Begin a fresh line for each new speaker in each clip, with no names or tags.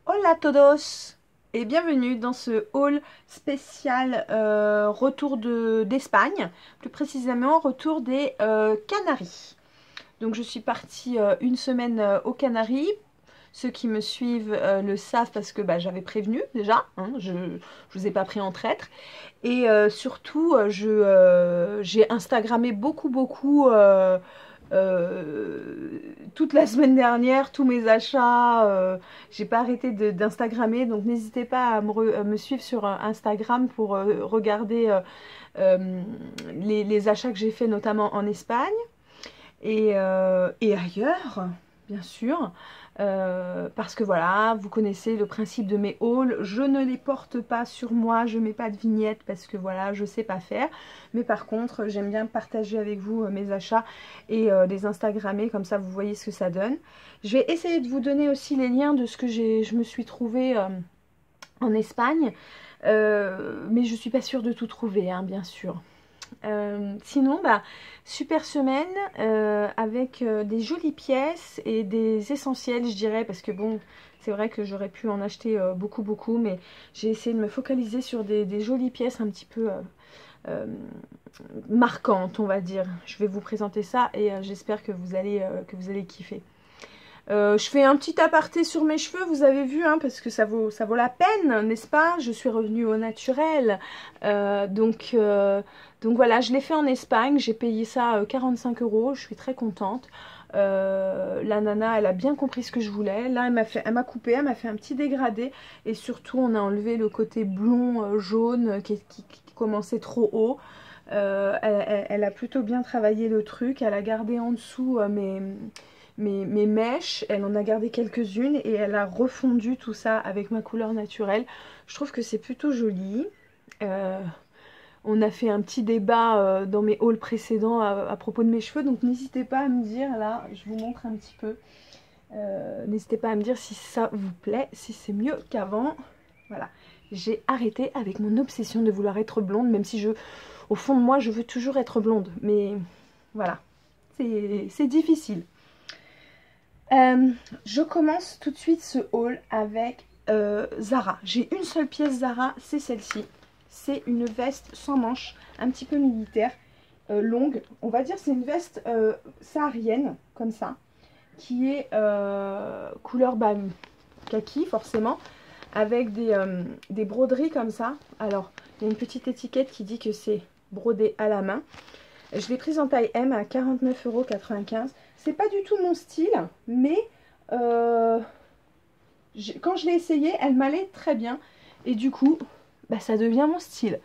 Hola a todos et bienvenue dans ce haul spécial retour d'Espagne, plus précisément retour des Canaries. Donc je suis partie une semaine aux Canaries. Ceux qui me suivent le savent parce que j'avais prévenu déjà, hein, je ne vous ai pas pris en traître. Et surtout, j'ai Instagrammé beaucoup toute la semaine dernière, tous mes achats. J'ai pas arrêté d'Instagrammer, donc n'hésitez pas à me suivre sur Instagram pour regarder les achats que j'ai fait notamment en Espagne et ailleurs, bien sûr. Parce que voilà, vous connaissez le principe de mes hauls, je ne les porte pas sur moi, je mets pas de vignette parce que voilà, je sais pas faire. Mais par contre, j'aime bien partager avec vous mes achats et les Instagrammer, comme ça vous voyez ce que ça donne. Je vais essayer de vous donner aussi les liens de ce que je me suis trouvé en Espagne, mais je suis pas sûre de tout trouver, hein, bien sûr. Sinon, super semaine avec des jolies pièces et des essentiels, je dirais, parce que bon, c'est vrai que j'aurais pu en acheter beaucoup, mais j'ai essayé de me focaliser sur des jolies pièces un petit peu euh, marquantes, on va dire. Je vais vous présenter ça et j'espère que que vous allez kiffer. Je fais un petit aparté sur mes cheveux, vous avez vu, hein, parce que ça vaut la peine, n'est-ce pas? Je suis revenue au naturel. Donc voilà, je l'ai fait en Espagne, j'ai payé ça 45 €, je suis très contente. La nana, elle a bien compris ce que je voulais. Là, elle m'a coupé, elle m'a fait un petit dégradé. Et surtout, on a enlevé le côté blond, jaune, qui commençait trop haut. Elle a plutôt bien travaillé le truc, elle a gardé en dessous mes mèches, elle en a gardé quelques-unes et elle a refondu tout ça avec ma couleur naturelle. Je trouve que c'est plutôt joli. Euh, on a fait un petit débat dans mes hauls précédents à propos de mes cheveux, donc n'hésitez pas à me dire, là, je vous montre un petit peu. N'hésitez pas à me dire si ça vous plaît, si c'est mieux qu'avant. Voilà, j'ai arrêté avec mon obsession de vouloir être blonde, même si au fond de moi, je veux toujours être blonde. Mais voilà, c'est difficile. Je commence tout de suite ce haul avec Zara. J'ai une seule pièce Zara, c'est celle-ci. C'est une veste sans manches, un petit peu militaire, longue. On va dire c'est une veste saharienne, comme ça, qui est couleur kaki forcément, avec des broderies comme ça. Alors, il y a une petite étiquette qui dit que c'est brodé à la main. Je l'ai prise en taille M à 49,95 €. C'est pas du tout mon style, mais quand je l'ai essayée, elle m'allait très bien. Et du coup, ça devient mon style.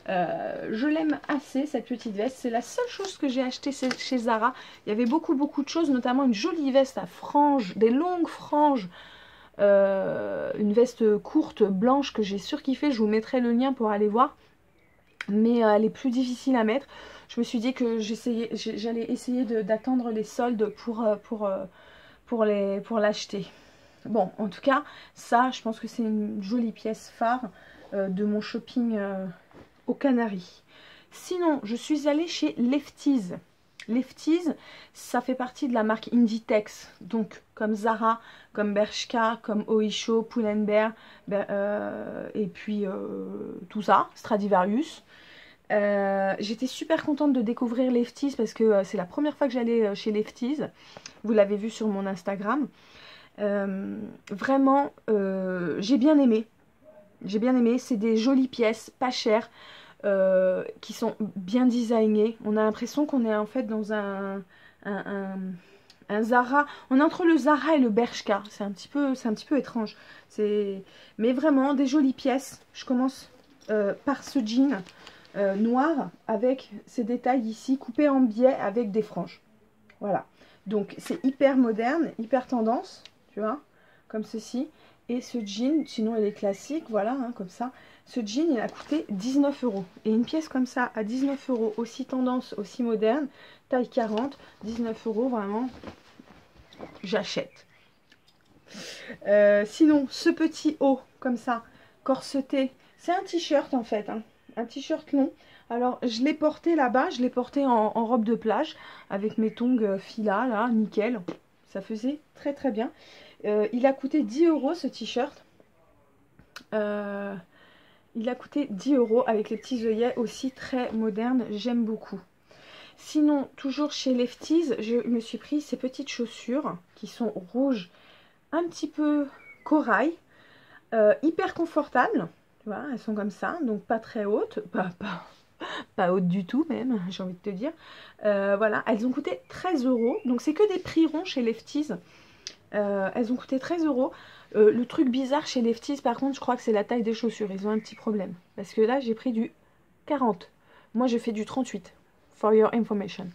Je l'aime assez, cette petite veste. C'est la seule chose que j'ai achetée chez Zara. Il y avait beaucoup de choses, notamment une jolie veste à franges, des longues franges. Une veste courte, blanche, que j'ai surkiffé. Je vous mettrai le lien pour aller voir. Mais elle est plus difficile à mettre. Je me suis dit que j'allais essayer d'attendre les soldes pour l'acheter. Bon, en tout cas, ça, je pense que c'est une jolie pièce phare de mon shopping aux Canaries. Sinon, je suis allée chez Lefties. Lefties, ça fait partie de la marque Inditex, donc comme Zara, comme Bershka, comme Oysho, Pull&Bear, et puis tout ça, Stradivarius. J'étais super contente de découvrir Lefties parce que c'est la première fois que j'allais chez Lefties. Vous l'avez vu sur mon Instagram. Vraiment, j'ai bien aimé. J'ai bien aimé. C'est des jolies pièces, pas chères, qui sont bien designées. On a l'impression qu'on est en fait dans un Zara. On est entre le Zara et le Bershka. C'est un petit peu étrange. Mais vraiment, des jolies pièces. Je commence par ce jean. Noir avec ces détails ici coupés en biais avec des franges. Voilà. Donc c'est hyper moderne, hyper tendance, tu vois, comme ceci. Et ce jean, sinon il est classique, voilà, hein, comme ça. Ce jean, il a coûté 19 €. Et une pièce comme ça à 19 €, aussi tendance, aussi moderne, taille 40, 19 €, vraiment, j'achète. Sinon, ce petit haut, comme ça, corseté, c'est un t-shirt en fait, hein, un t-shirt long. Alors, je l'ai porté là-bas, je l'ai porté en robe de plage, avec mes tongs Fila, là, nickel. Ça faisait très bien. Il a coûté 10 € ce t-shirt. Il a coûté 10 € avec les petits œillets aussi très modernes, j'aime beaucoup. Sinon, toujours chez Lefties, je me suis pris ces petites chaussures qui sont rouges, un petit peu corail, hyper confortables. Tu vois, elles sont comme ça, donc pas très hautes, pas hautes du tout même, j'ai envie de te dire. Voilà, elles ont coûté 13 €, donc c'est que des prix ronds chez Lefties. Elles ont coûté 13 €. Le truc bizarre chez Lefties, par contre, je crois que c'est la taille des chaussures. Ils ont un petit problème. Parce que là, j'ai pris du 40. Moi, je fais du 38. For your information.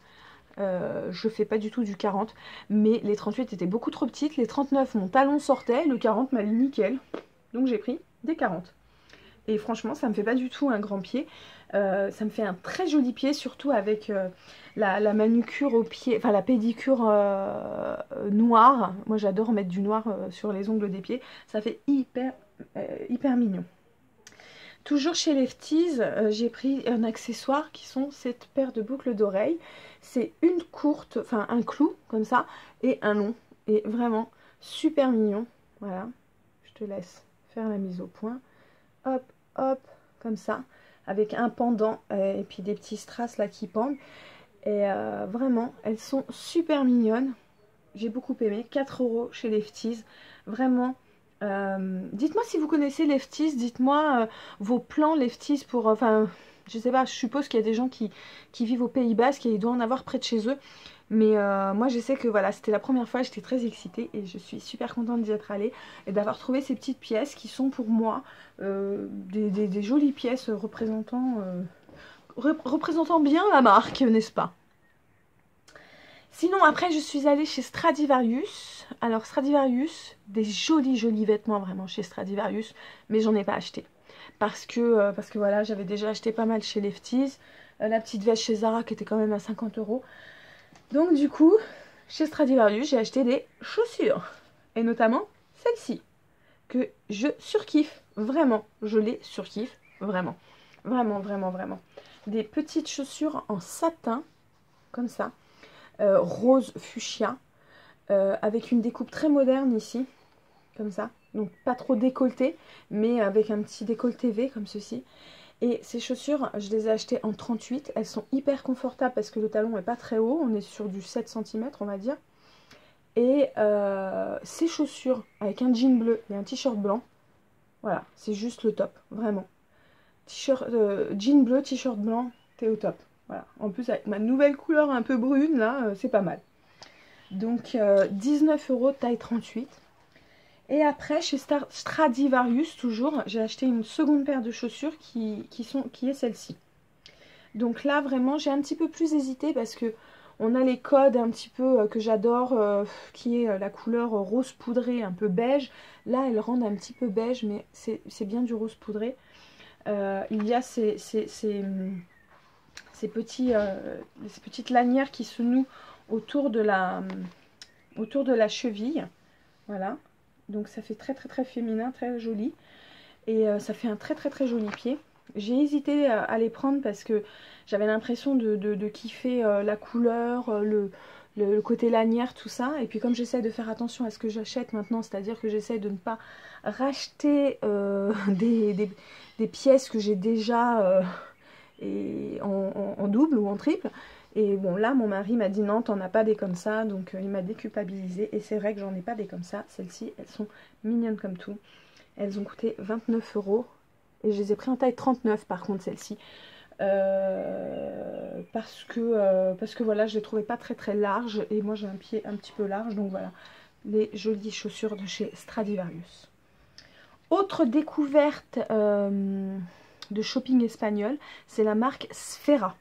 Je fais pas du tout du 40. Mais les 38 étaient beaucoup trop petites. Les 39, mon talon sortait. Le 40 m'allait nickel. Donc, j'ai pris des 40. Et franchement, ça me fait pas du tout un grand pied. Ça me fait un très joli pied, surtout avec la manucure au pied, enfin la pédicure noire. Moi, j'adore mettre du noir sur les ongles des pieds. Ça fait hyper mignon. Toujours chez Lefties, j'ai pris un accessoire qui sont cette paire de boucles d'oreilles. C'est une courte, enfin un clou comme ça, et un long. Et vraiment super mignon. Voilà, je te laisse faire la mise au point. Hop, hop, comme ça, avec un pendant et puis des petits strass là qui pendent. Et vraiment, elles sont super mignonnes. J'ai beaucoup aimé. 4 € chez Lefties. Vraiment. Dites-moi si vous connaissez Lefties. Dites-moi vos plans Lefties pour... Enfin, je sais pas, je suppose qu'il y a des gens qui vivent au Pays Basque et ils doivent en avoir près de chez eux. Mais moi je sais que voilà, c'était la première fois, j'étais très excitée et je suis super contente d'y être allée et d'avoir trouvé ces petites pièces qui sont pour moi des jolies pièces représentant bien la marque, n'est-ce pas? Sinon après je suis allée chez Stradivarius. Alors Stradivarius, des jolis vêtements vraiment chez Stradivarius, mais j'en ai pas acheté. Parce que voilà, j'avais déjà acheté pas mal chez Lefties. La petite veste chez Zara qui était quand même à 50 €. Donc du coup, chez Stradivarius, j'ai acheté des chaussures. Et notamment celle-ci, que je surkiffe. Vraiment, je les surkiffe. Vraiment. Vraiment. Des petites chaussures en satin, comme ça. Rose fuchsia. Avec une découpe très moderne ici. Comme ça. Donc pas trop décolleté, mais avec un petit décolleté V comme ceci. Et ces chaussures, je les ai achetées en 38. Elles sont hyper confortables parce que le talon n'est pas très haut. On est sur du 7 cm, on va dire. Et ces chaussures avec un jean bleu et un t-shirt blanc, voilà, c'est juste le top, vraiment. Jean bleu, t-shirt blanc, t'es au top. Voilà. En plus, avec ma nouvelle couleur un peu brune, là, c'est pas mal. Donc, 19 € taille 38. Et après, chez Stradivarius, toujours, j'ai acheté une seconde paire de chaussures qui est celle-ci. Donc là, vraiment, j'ai un petit peu plus hésité parce que on a les codes un petit peu que j'adore, qui est la couleur rose poudré, un peu beige. Là, elles rendent un petit peu beige, mais c'est bien du rose poudré. Il y a ces petites lanières qui se nouent autour de la cheville. Voilà. Donc ça fait très féminin, très joli. Et ça fait un très joli pied. J'ai hésité à les prendre parce que j'avais l'impression de kiffer la couleur, le côté lanière, tout ça. Et puis comme j'essaie de faire attention à ce que j'achète maintenant, c'est-à-dire que j'essaie de ne pas racheter des pièces que j'ai déjà en double ou en triple. Et bon là mon mari m'a dit non, t'en as pas des comme ça, donc il m'a déculpabilisé. Et c'est vrai que j'en ai pas des comme ça. Celles-ci, elles sont mignonnes comme tout. Elles ont coûté 29 € et je les ai pris en taille 39 par contre celles-ci. Parce que voilà, je les trouvais pas très larges et moi j'ai un pied un petit peu large, donc voilà, les jolies chaussures de chez Stradivarius. Autre découverte de shopping espagnol, c'est la marque Sfera.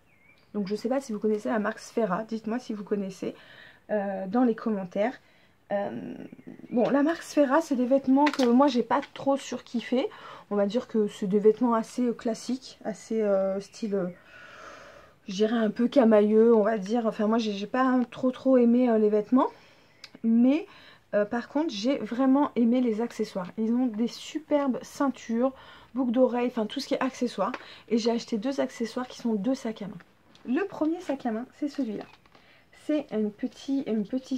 Donc je sais pas si vous connaissez la marque Sfera, dites-moi si vous connaissez dans les commentaires. Bon, la marque Sfera, c'est des vêtements que moi j'ai pas trop surkiffé. On va dire que c'est des vêtements assez classiques, assez style, je dirais un peu camailleux, on va dire. Enfin moi j'ai pas trop aimé les vêtements. Mais par contre j'ai vraiment aimé les accessoires. Ils ont des superbes ceintures, boucles d'oreilles, enfin tout ce qui est accessoires. Et j'ai acheté deux accessoires qui sont deux sacs à main. Le premier sac à main, c'est celui-là. C'est un petit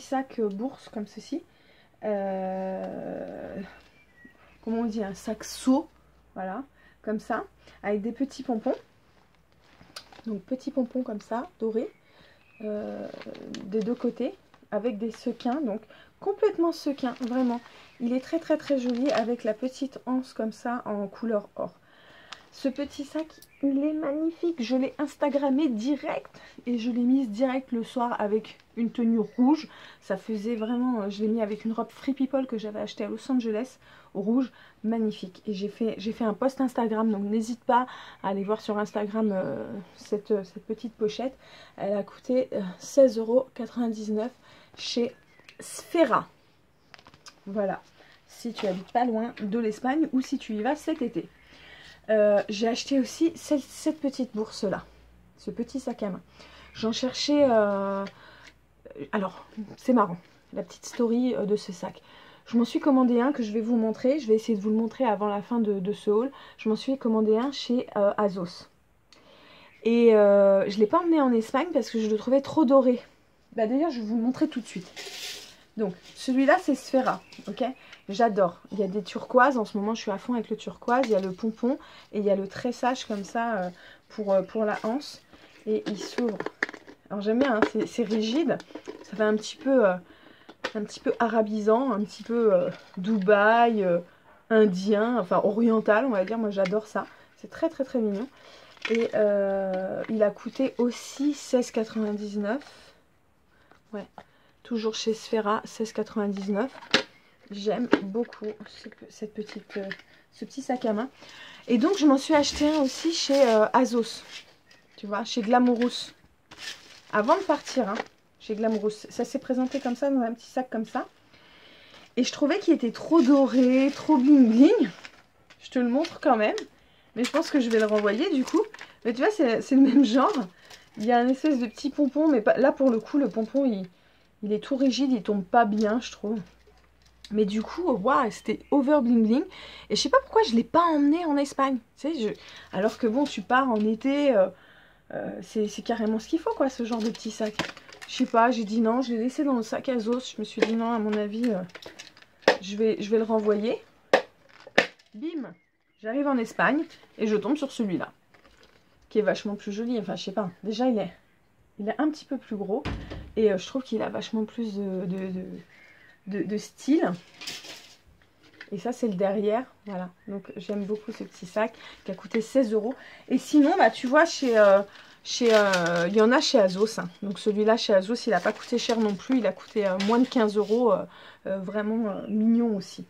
sac bourse comme ceci. Comment on dit, un sac seau. voilà, comme ça, avec des petits pompons. Donc petits pompons comme ça, dorés, des deux côtés, avec des sequins, donc complètement sequin, vraiment. Il est très très très joli avec la petite anse comme ça en couleur or. Ce petit sac, il est magnifique. Je l'ai instagrammé direct et je l'ai mise direct le soir avec une tenue rouge. Ça faisait vraiment, je l'ai mis avec une robe Free People que j'avais achetée à Los Angeles, rouge, magnifique. Et j'ai fait un post Instagram, donc n'hésite pas à aller voir sur Instagram cette petite pochette. Elle a coûté 16,99 € chez Sfera. Voilà, si tu habites pas loin de l'Espagne ou si tu y vas cet été. J'ai acheté aussi cette petite bourse là, ce petit sac à main. J'en cherchais, alors c'est marrant, la petite story de ce sac. Je m'en suis commandé un que je vais vous montrer, je vais essayer de vous le montrer avant la fin de ce haul. Je m'en suis commandé un chez Azos. Et je ne l'ai pas emmené en Espagne parce que je le trouvais trop doré. Bah, d'ailleurs je vais vous le montrer tout de suite. Donc celui-là c'est Sfera, ok. J'adore. Il y a des turquoises. En ce moment, je suis à fond avec le turquoise. Il y a le pompon et il y a le tressage comme ça pour la anse. Et il s'ouvre. Alors j'aime bien, hein, c'est rigide. Ça fait un petit peu arabisant, un petit peu Dubaï, indien, enfin oriental, on va dire. Moi, j'adore ça. C'est très très très mignon. Et il a coûté aussi 16,99 €. Ouais, toujours chez Sfera, 16,99 €. J'aime beaucoup ce petit sac à main. Et donc, je m'en suis acheté un aussi chez Azos. Tu vois, chez Glamorous. Avant de partir, hein, chez Glamorous. Ça s'est présenté comme ça, dans un petit sac comme ça. Et je trouvais qu'il était trop doré, trop bling bling. Je te le montre quand même. Mais je pense que je vais le renvoyer du coup. Mais tu vois, c'est le même genre. Il y a un espèce de petit pompon. Mais pas, là, pour le coup, le pompon, il est tout rigide. Il tombe pas bien, je trouve. Mais du coup, waouh, c'était over bling bling. Et je sais pas pourquoi je ne l'ai pas emmené en Espagne. Tu sais, alors que bon, tu pars en été, c'est carrément ce qu'il faut, quoi, ce genre de petit sac. Je sais pas, j'ai dit non, je l'ai laissé dans le sac Azos. Je me suis dit non, à mon avis, je vais le renvoyer. Bim, j'arrive en Espagne et je tombe sur celui-là. Qui est vachement plus joli. Enfin, je sais pas. Déjà, il est un petit peu plus gros. Et je trouve qu'il a vachement plus de style. Et ça, c'est le derrière. Voilà. Donc, j'aime beaucoup ce petit sac qui a coûté 16 €. Et sinon, bah, tu vois, il y en a chez Azos. Hein. Donc, celui-là, chez Azos, il n'a pas coûté cher non plus. Il a coûté moins de 15 €. Vraiment mignon aussi.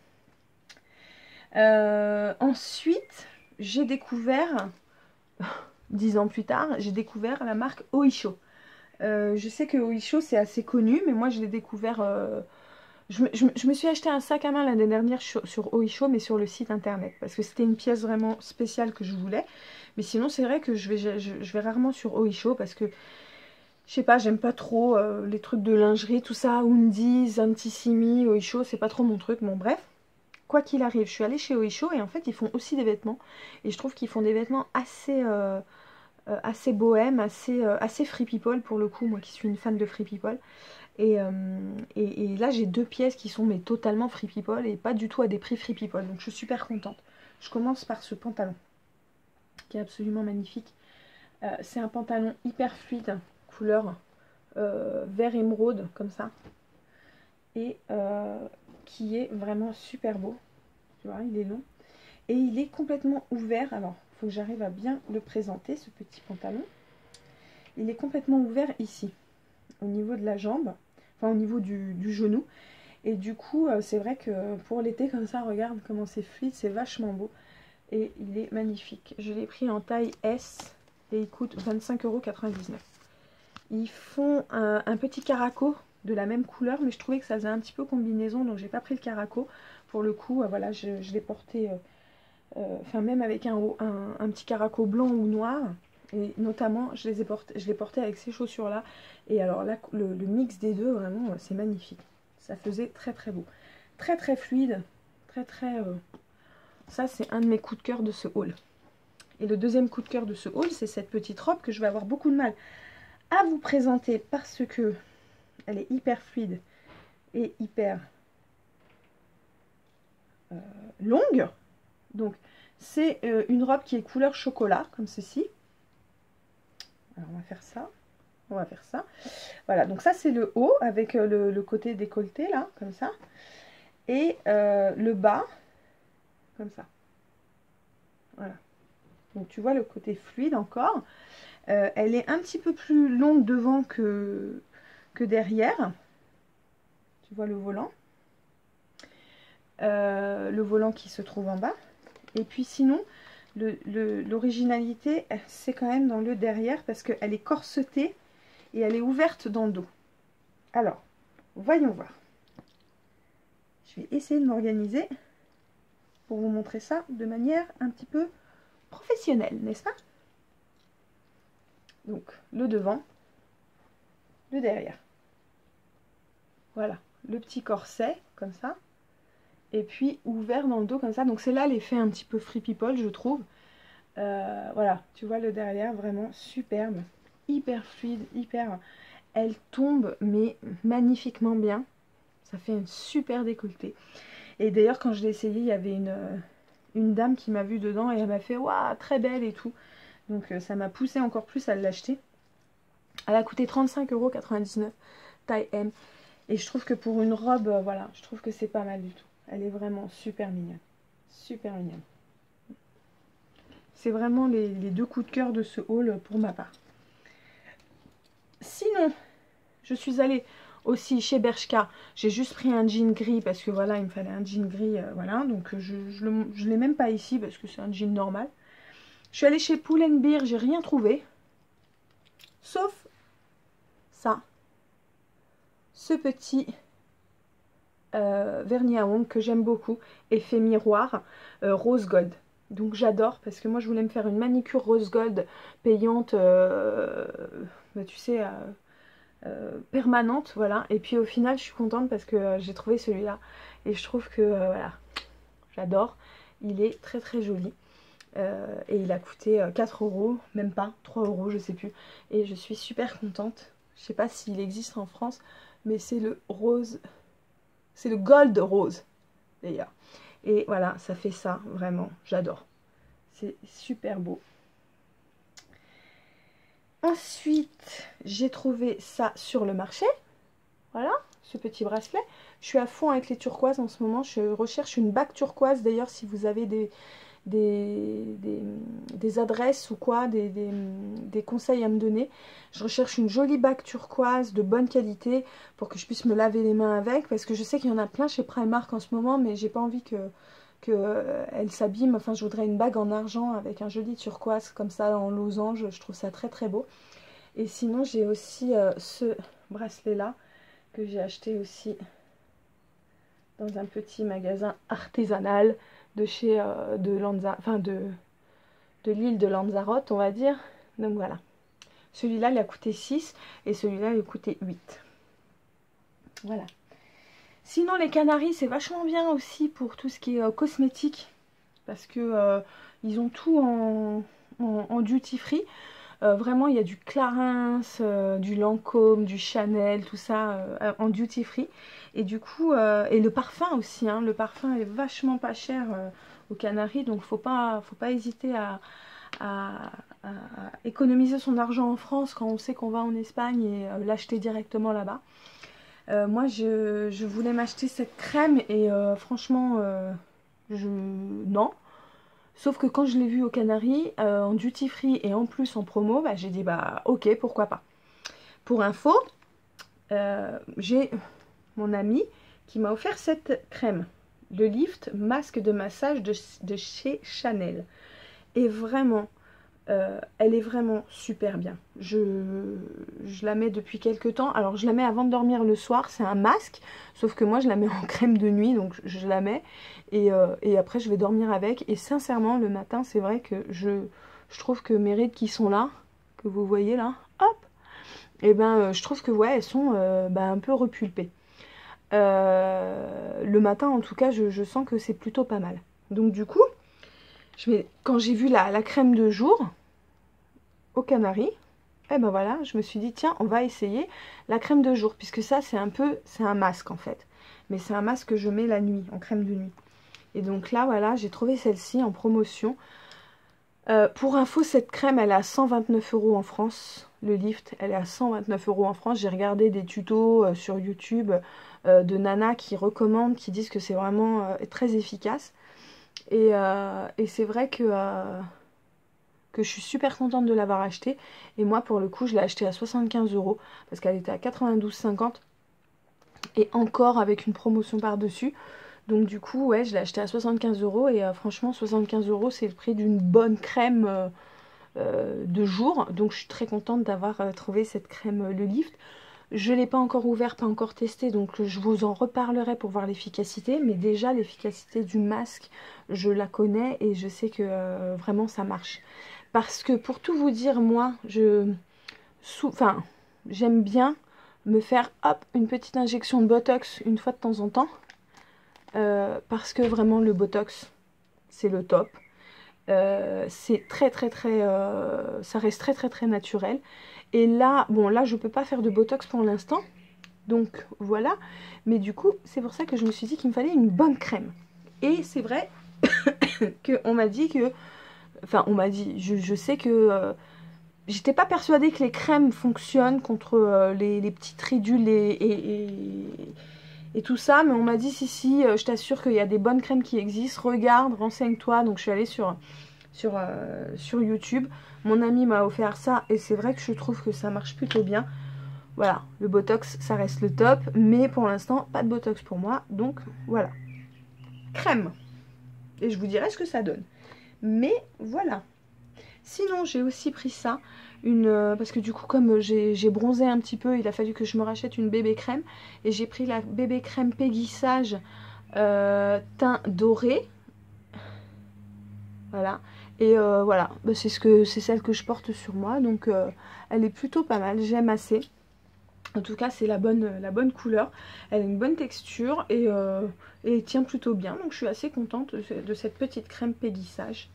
Ensuite, j'ai découvert, 10 ans plus tard, j'ai découvert la marque Oysho. Je sais que Oysho, c'est assez connu, mais moi, je l'ai découvert... Je me suis acheté un sac à main l'année dernière sur Oysho, mais sur le site internet. Parce que c'était une pièce vraiment spéciale que je voulais. Mais sinon, c'est vrai que je vais rarement sur Oysho parce que, je sais pas, j'aime pas trop les trucs de lingerie, tout ça. Undies, Antissimi, Oysho, c'est pas trop mon truc. Bon, bref. Quoi qu'il arrive, je suis allée chez Oysho et en fait, ils font aussi des vêtements. Et je trouve qu'ils font des vêtements assez bohème, assez free people pour le coup. Moi qui suis une fan de free people. Et là, j'ai deux pièces qui sont mais totalement free people et pas du tout à des prix free people. Donc, je suis super contente. Je commence par ce pantalon qui est absolument magnifique. C'est un pantalon hyper fluide, couleur vert émeraude, comme ça. Et qui est vraiment super beau. Tu vois, il est long. Et il est complètement ouvert. Alors, il faut que j'arrive à bien le présenter, ce petit pantalon. Il est complètement ouvert ici, au niveau de la jambe. Enfin, au niveau du genou. Et du coup, c'est vrai que pour l'été, comme ça, regarde comment c'est fluide, c'est vachement beau. Et il est magnifique. Je l'ai pris en taille S et il coûte 25,99 €. Ils font un petit caraco de la même couleur, mais je trouvais que ça faisait un petit peu combinaison, donc j'ai pas pris le caraco. Pour le coup, voilà, je l'ai porté, enfin même avec un petit caraco blanc ou noir. Et notamment, je l'ai porté avec ces chaussures-là. Et alors là, le mix des deux, vraiment, c'est magnifique. Ça faisait très très beau. Très très fluide. Très très... Ça, c'est un de mes coups de cœur de ce haul. Et le deuxième coup de cœur de ce haul, c'est cette petite robe que je vais avoir beaucoup de mal à vous présenter parce que elle est hyper fluide et hyper longue. Donc, C'est une robe qui est couleur chocolat, comme ceci. Alors on va faire ça. On va faire ça. Voilà, donc ça c'est le haut avec le côté décolleté là, comme ça. Et le bas, comme ça. Voilà. Donc tu vois le côté fluide encore. Elle est un petit peu plus longue devant que derrière. Tu vois le volant. Le volant qui se trouve en bas. Et puis sinon, l'originalité, c'est quand même dans le derrière parce qu'elle est corsetée et elle est ouverte dans le dos. Alors, voyons voir. Je vais essayer de m'organiser pour vous montrer ça de manière un petit peu professionnelle, n'est-ce pas? Donc, le devant, le derrière. Voilà, le petit corset, comme ça. Et puis, ouvert dans le dos, comme ça. Donc, c'est là l'effet un petit peu free people, je trouve. Voilà, tu vois le derrière, vraiment superbe. Hyper fluide, hyper... Elle tombe, mais magnifiquement bien. Ça fait un super décolleté. Et d'ailleurs, quand je l'ai essayé, il y avait une dame qui m'a vue dedans et elle m'a fait « Waouh, très belle et tout ». Donc ça m'a poussé encore plus à l'acheter. Elle a coûté 35,99 €, taille M. Et je trouve que pour une robe, voilà, je trouve que c'est pas mal du tout. Elle est vraiment super mignonne. Super mignonne. C'est vraiment les deux coups de cœur de ce haul pour ma part. Sinon, je suis allée aussi chez Bershka. J'ai juste pris un jean gris parce que voilà, il me fallait un jean gris. Voilà, donc je ne l'ai même pas ici parce que c'est un jean normal. Je suis allée chez Pull&Bear, j'ai rien trouvé. Sauf ça. Ce petit vernis à ongles que j'aime beaucoup. Effet miroir, rose gold. Donc j'adore parce que moi je voulais me faire une manicure rose gold payante, bah, tu sais, permanente, voilà. Et puis au final je suis contente parce que j'ai trouvé celui-là. Et je trouve que, voilà, j'adore. Il est très très joli. Et il a coûté 4 €, même pas, 3 €, je sais plus. Et je suis super contente. Je sais pas s'il existe en France, mais c'est le rose, c'est le gold rose d'ailleurs. Et voilà, ça fait ça, vraiment, j'adore. C'est super beau. Ensuite, j'ai trouvé ça sur le marché. Voilà, ce petit bracelet. Je suis à fond avec les turquoises en ce moment. Je recherche une bague turquoise. D'ailleurs, si vous avez des adresses ou quoi, des conseils à me donner. Je recherche une jolie bague turquoise de bonne qualité pour que je puisse me laver les mains avec, parce que je sais qu'il y en a plein chez Primark en ce moment, mais j'ai pas envie que elle s'abîme. Enfin, je voudrais une bague en argent avec un joli turquoise comme ça en losange. Je trouve ça très très beau. Et sinon, j'ai aussi ce bracelet là que j'ai acheté aussi dans un petit magasin artisanal de chez de l'île de Lanzarote, on va dire. Donc voilà. Celui-là, il a coûté 6 et celui-là, il a coûté 8. Voilà. Sinon, les Canaries, c'est vachement bien aussi pour tout ce qui est cosmétique. Parce que ils ont tout en duty free. Vraiment, il y a du Clarins, du Lancôme, du Chanel, tout ça en duty free. Et du coup, et le parfum aussi, hein, le parfum est vachement pas cher aux Canaries. Donc, faut pas hésiter à économiser son argent en France quand on sait qu'on va en Espagne et l'acheter directement là-bas. Moi, je voulais m'acheter cette crème et franchement, non. Sauf que quand je l'ai vue aux Canaries, en duty free et en plus en promo, bah, j'ai dit bah ok, pourquoi pas. Pour info, j'ai mon ami qui m'a offert cette crème, le Lift masque de massage de chez Chanel. Et vraiment, elle est vraiment super bien. Je la mets depuis quelques temps. Alors je la mets avant de dormir le soir, c'est un masque, sauf que moi je la mets en crème de nuit, donc je la mets et après je vais dormir avec. Et sincèrement le matin c'est vrai que je trouve que mes rides qui sont là, que vous voyez là, hop, et ben je trouve que ouais, elles sont un peu repulpées. Le matin en tout cas je sens que c'est plutôt pas mal. Donc du coup, quand j'ai vu la crème de jour aux Canaries, et ben voilà, je me suis dit tiens, on va essayer la crème de jour, puisque ça c'est un masque en fait, mais c'est un masque que je mets la nuit, en crème de nuit. Et donc là, voilà, j'ai trouvé celle-ci en promotion. Pour info, cette crème, elle est à 129 € en France. Le Lift, elle est à 129 € en France. J'ai regardé des tutos sur YouTube de nanas qui recommandent, qui disent que c'est vraiment très efficace. Et c'est vrai que je suis super contente de l'avoir acheté. Et moi, pour le coup, je l'ai acheté à 75 € parce qu'elle était à 92,50 € et encore avec une promotion par-dessus. Donc du coup, ouais, je l'ai acheté à 75 € et franchement, 75 € c'est le prix d'une bonne crème de jour. Donc je suis très contente d'avoir trouvé cette crème Le Lift. Je ne l'ai pas encore ouvert, pas encore testé, donc je vous en reparlerai pour voir l'efficacité. Mais déjà, l'efficacité du masque, je la connais et je sais que vraiment ça marche. Parce que pour tout vous dire, moi, j'aime bien me faire hop, une petite injection de Botox une fois de temps en temps. Parce que vraiment le Botox, c'est le top. C'est ça reste très naturel. Et là, bon là je peux pas faire de Botox pour l'instant. Donc voilà. Mais du coup, c'est pour ça que je me suis dit qu'il me fallait une bonne crème. Et c'est vrai qu'on m'a dit que... Enfin, on m'a dit, je sais que... j'étais pas persuadée que les crèmes fonctionnent contre les petites ridules et tout ça, mais on m'a dit si, je t'assure qu'il y a des bonnes crèmes qui existent, regarde, renseigne-toi. Donc je suis allée sur YouTube, mon ami m'a offert ça et c'est vrai que je trouve que ça marche plutôt bien. Voilà, le Botox ça reste le top, mais pour l'instant pas de Botox pour moi, donc voilà. Crème, et je vous dirai ce que ça donne. Mais voilà. Sinon j'ai aussi pris ça, parce que du coup comme j'ai bronzé un petit peu, il a fallu que je me rachète une bébé crème. Et j'ai pris la bébé crème Peggy Sage teint doré. Voilà. Et voilà, bah, c'est celle que je porte sur moi. Donc elle est plutôt pas mal, j'aime assez. En tout cas c'est la bonne couleur. Elle a une bonne texture et elle tient plutôt bien. Donc je suis assez contente de cette petite crème Peggy Sage.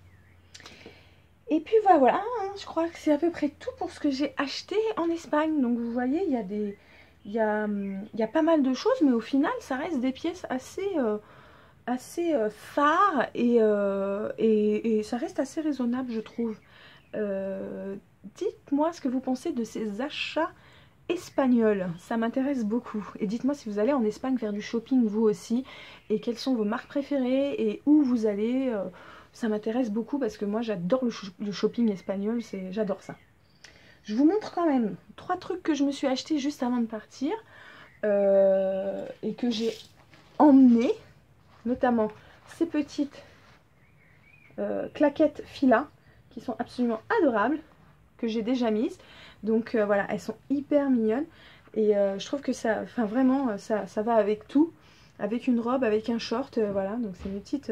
Et puis voilà, hein, je crois que c'est à peu près tout pour ce que j'ai acheté en Espagne. Donc vous voyez, il y a pas mal de choses, mais au final, ça reste des pièces assez phares et ça reste assez raisonnable, je trouve. Dites-moi ce que vous pensez de ces achats espagnols. Ça m'intéresse beaucoup. Et dites-moi si vous allez en Espagne faire du shopping vous aussi, et quelles sont vos marques préférées et où vous allez. Ça m'intéresse beaucoup parce que moi j'adore le shopping espagnol, j'adore ça. Je vous montre quand même 3 trucs que je me suis acheté juste avant de partir et que j'ai emmené, notamment ces petites claquettes Fila qui sont absolument adorables, que j'ai déjà mises. Donc voilà, elles sont hyper mignonnes et je trouve que ça, enfin vraiment, ça va avec tout, avec une robe, avec un short, voilà. Donc c'est mes petites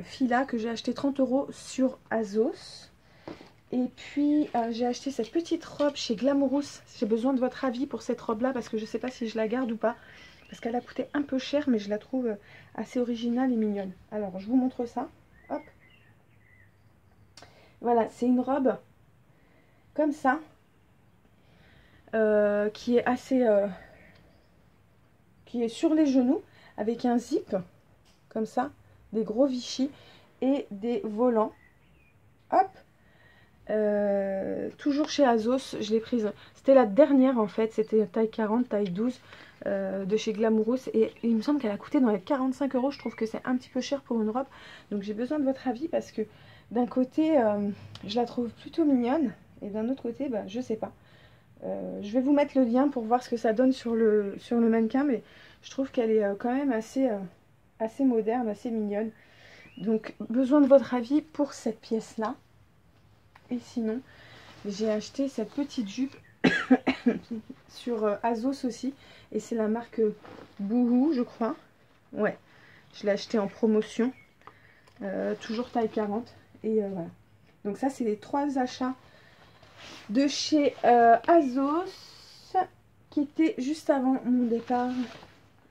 Fila que j'ai acheté 30 € sur Azos. Et puis j'ai acheté cette petite robe chez Glamorous. J'ai besoin de votre avis pour cette robe là parce que je sais pas si je la garde ou pas, parce qu'elle a coûté un peu cher, mais je la trouve assez originale et mignonne. Alors je vous montre ça, hop. Voilà, c'est une robe comme ça qui est assez qui est sur les genoux avec un zip comme ça, des gros Vichy et des volants. Hop, toujours chez Azos, je l'ai prise. C'était la dernière en fait, c'était taille 40, taille 12 de chez Glamorous. Et il me semble qu'elle a coûté dans les 45 €. Je trouve que c'est un petit peu cher pour une robe. Donc j'ai besoin de votre avis parce que d'un côté, je la trouve plutôt mignonne. Et d'un autre côté, bah, je sais pas. Je vais vous mettre le lien pour voir ce que ça donne sur le mannequin. Mais je trouve qu'elle est quand même assez moderne, assez mignonne. Donc besoin de votre avis pour cette pièce là. Et sinon j'ai acheté cette petite jupe sur Azos aussi, et c'est la marque Boohoo je crois. Ouais, je l'ai acheté en promotion, toujours taille 40. Et voilà, donc ça c'est les 3 achats de chez Azos qui étaient juste avant mon départ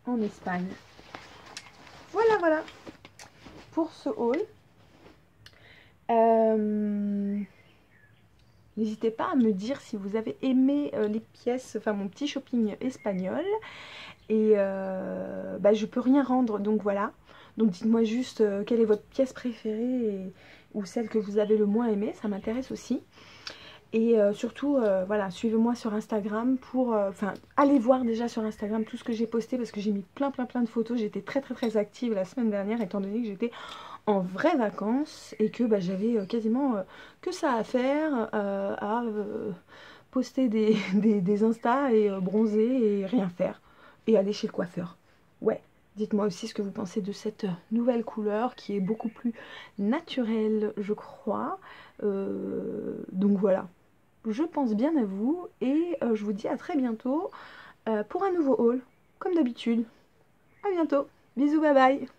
en Espagne. Voilà pour ce haul. N'hésitez pas à me dire si vous avez aimé les pièces, enfin mon petit shopping espagnol. Et bah, je peux rien rendre, donc voilà. Donc dites-moi juste quelle est votre pièce préférée ou celle que vous avez le moins aimée, ça m'intéresse aussi. Et surtout, voilà, suivez-moi sur Instagram pour... Enfin, allez voir déjà sur Instagram tout ce que j'ai posté parce que j'ai mis plein de photos. J'étais très active la semaine dernière étant donné que j'étais en vraies vacances et que bah, j'avais quasiment que ça à faire, à poster des Insta et bronzer et rien faire. Et aller chez le coiffeur. Ouais, dites-moi aussi ce que vous pensez de cette nouvelle couleur qui est beaucoup plus naturelle, je crois. Donc voilà. Je pense bien à vous et je vous dis à très bientôt pour un nouveau haul, comme d'habitude. À bientôt. Bisous, bye bye.